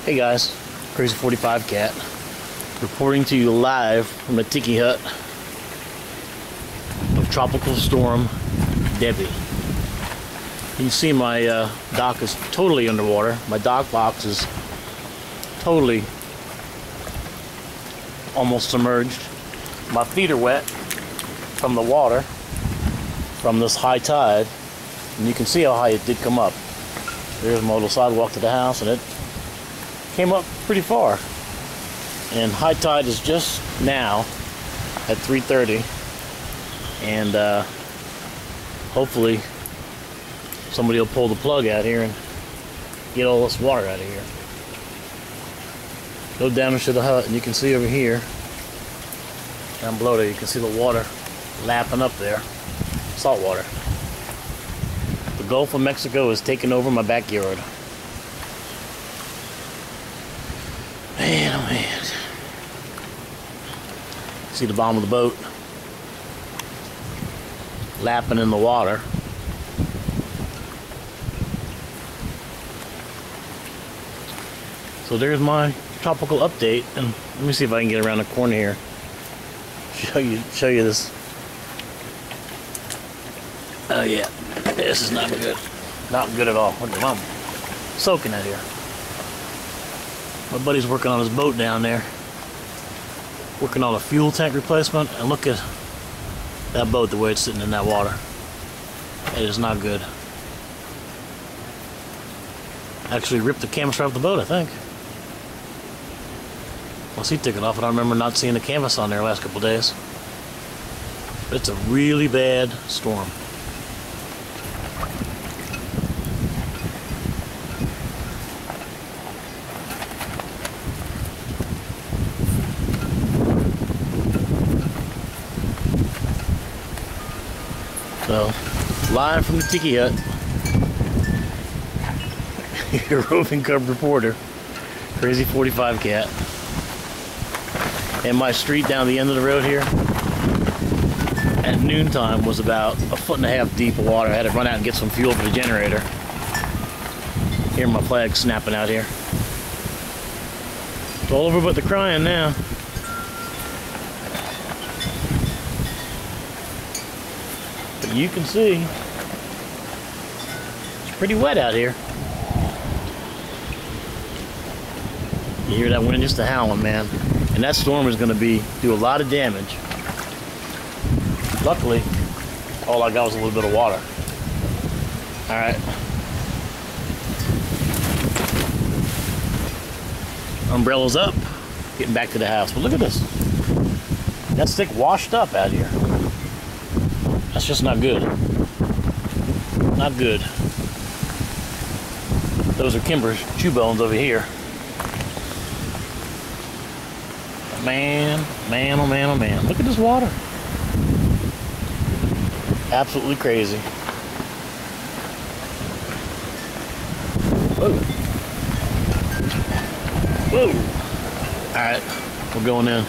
Hey guys, Crazy 45 Cat reporting to you live from the tiki hut of Tropical Storm Debby. You can see my dock is totally underwater. My dock box is totally almost submerged. My feet are wet from the water from this high tide, and you can see how high it did come up. There's my little sidewalk to the house, and it came up pretty far. And high tide is just now at 3:30, and hopefully somebody will pull the plug out here and get all this water out of here. No damage to the hut, and you can see over here down below there, you can see the water lapping up there, salt water. The Gulf of Mexico is taking over my backyard. Man, oh man. See the bottom of the boat lapping in the water. So there's my tropical update, and let me see if I can get around the corner here. Show you this. Oh yeah, this is not good. Not good at all. Look at mom soaking out here. My buddy's working on his boat down there, working on a fuel tank replacement, and look at that boat, the way it's sitting in that water. It is not good. Actually ripped the canvas right off the boat, I think. Once he took it off, and I remember not seeing the canvas on there the last couple days. But it's a really bad storm. So, live from the tiki hut, your roving cub reporter, Crazy 45 Cat. And my street down the end of the road here, at noontime, was about 1.5 feet deep of water. I had to run out and get some fuel for the generator. Hear my flag snapping out here. It's all over but the crying now. But you can see, it's pretty wet out here. You hear that wind just howling, man. And that storm is going to do a lot of damage. Luckily, all I got was a little bit of water. All right. Umbrella's up. Getting back to the house. But look at this. That stick washed up out here. That's just not good. Not good. Those are Kimber's chew bones over here. Man, man, oh man, oh man. Look at this water. Absolutely crazy. Whoa. Whoa. Alright, we're going in.